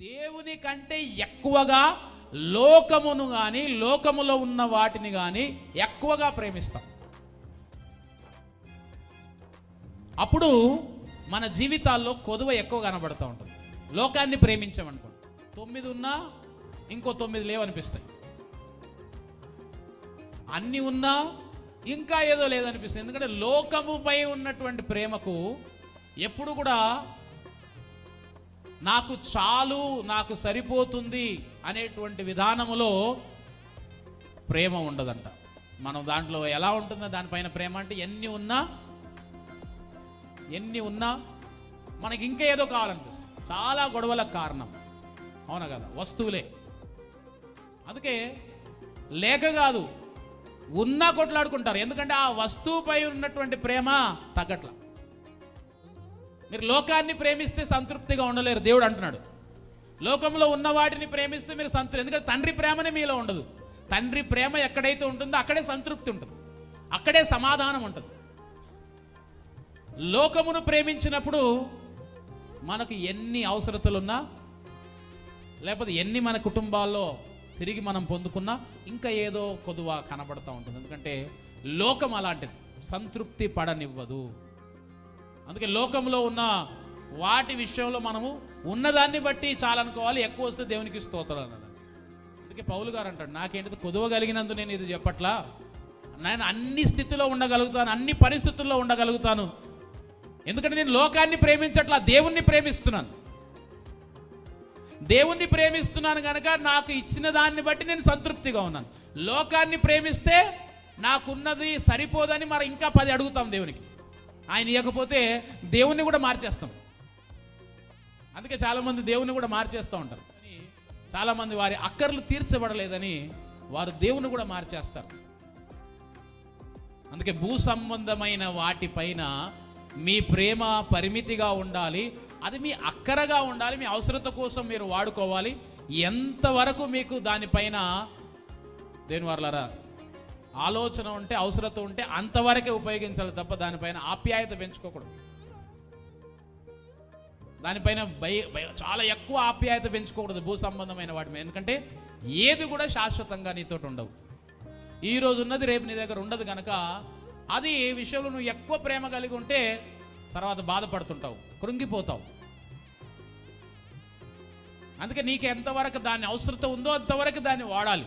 దేవుని కంటే ఎక్కువగా లోకమును కానీ లోకములో ఉన్న వాటిని కానీ ఎక్కువగా ప్రేమిస్తాం. అప్పుడు మన జీవితాల్లో కొదువ ఎక్కువ కనబడుతూ ఉంటుంది. లోకాన్ని ప్రేమించామనుకోండి, 9 ఉన్నా ఇంకో 9 లేవనిపిస్తాయి, అన్నీ ఉన్నా ఇంకా ఏదో లేదనిపిస్తుంది. ఎందుకంటే లోకముపై ఉన్నటువంటి ప్రేమకు ఎప్పుడు కూడా నాకు చాలు, నాకు సరిపోతుంది అనేటువంటి విధానములో ప్రేమ ఉండదంట. మనం దాంట్లో ఎలా ఉంటుందో దానిపైన ప్రేమ అంటే ఎన్ని ఉన్నా మనకి ఇంకా ఏదో కావాలనిపిస్తుంది. చాలా గొడవలకు కారణం అవునా కదా, వస్తువులే. అందుకే లేక కాదు, ఉన్నా కొట్లాడుకుంటారు. ఎందుకంటే ఆ వస్తువుపై ఉన్నటువంటి ప్రేమ తగ్గట్ల. మీరు లోకాన్ని ప్రేమిస్తే సంతృప్తిగా ఉండలేరు. దేవుడు అంటున్నాడు, లోకంలో ఉన్న వాటిని ప్రేమిస్తే మీరు సంతృప్తి. ఎందుకంటే తండ్రి ప్రేమనే మీలో ఉండదు. తండ్రి ప్రేమ ఎక్కడైతే ఉంటుందో అక్కడే సంతృప్తి ఉంటుంది, అక్కడే సమాధానం ఉంటుంది. లోకమును ప్రేమించినప్పుడు మనకు ఎన్ని అవసరతలున్నా, లేకపోతే ఎన్ని మన కుటుంబాల్లో తిరిగి మనం పొందుకున్నా ఇంకా ఏదో కొదువ కనబడుతూ ఉంటుంది. ఎందుకంటే లోకం అలాంటిది, సంతృప్తి పడనివ్వదు. అందుకే లోకంలో ఉన్న వాటి విషయంలో మనము ఉన్నదాన్ని బట్టి చాలనుకోవాలి, ఎక్కువ వస్తే దేవునికి స్తోత్రాలు అన్నది. అందుకే పౌలు గారు అంటాడు, నాకేంటి కొదువ కలిగినందు నేను ఇది చెప్పట్లా, నేను అన్ని స్థితిలో ఉండగలుగుతాను, అన్ని పరిస్థితుల్లో ఉండగలుగుతాను. ఎందుకంటే నేను లోకాన్ని ప్రేమించట్లా, దేవుణ్ణి ప్రేమిస్తున్నాను. దేవుణ్ణి ప్రేమిస్తున్నాను కనుక నాకు ఇచ్చిన దాన్ని బట్టి నేను సంతృప్తిగా ఉన్నాను. లోకాన్ని ప్రేమిస్తే నాకున్నది సరిపోదని మరి ఇంకా 10 అడుగుతాం దేవునికి. ఆయన ఇవ్వకపోతే దేవుణ్ణి కూడా మార్చేస్తాం. అందుకే చాలామంది దేవుణ్ణి కూడా మార్చేస్తూ ఉంటారు. చాలామంది వారి అక్కర్లు తీర్చబడలేదని వారు దేవుని కూడా మార్చేస్తారు. అందుకే భూ సంబంధమైన వాటిపైన మీ ప్రేమ పరిమితిగా ఉండాలి. అది మీ అక్కరగా ఉండాలి, మీ అవసరత కోసం మీరు వాడుకోవాలి. ఎంతవరకు మీకు దానిపైన దేని వారలారా ఆలోచన ఉంటే, అవసరత ఉంటే అంతవరకే ఉపయోగించాలి తప్ప దానిపైన ఆప్యాయత పెంచుకోకూడదు. దానిపైన చాలా ఎక్కువ ఆప్యాయత పెంచుకోకూడదు భూ సంబంధమైన వాటి మీద. ఎందుకంటే ఏది కూడా శాశ్వతంగా నీతోటి ఉండవు. ఈరోజు ఉన్నది రేపు నీ దగ్గర ఉండదు కనుక అది విషయంలో నువ్వు ఎక్కువ ప్రేమ కలిగి ఉంటే తర్వాత బాధపడుతుంటావు, కృంగిపోతావు. అందుకే నీకు ఎంతవరకు దాని అవసరత ఉందో అంతవరకు దాన్ని వాడాలి.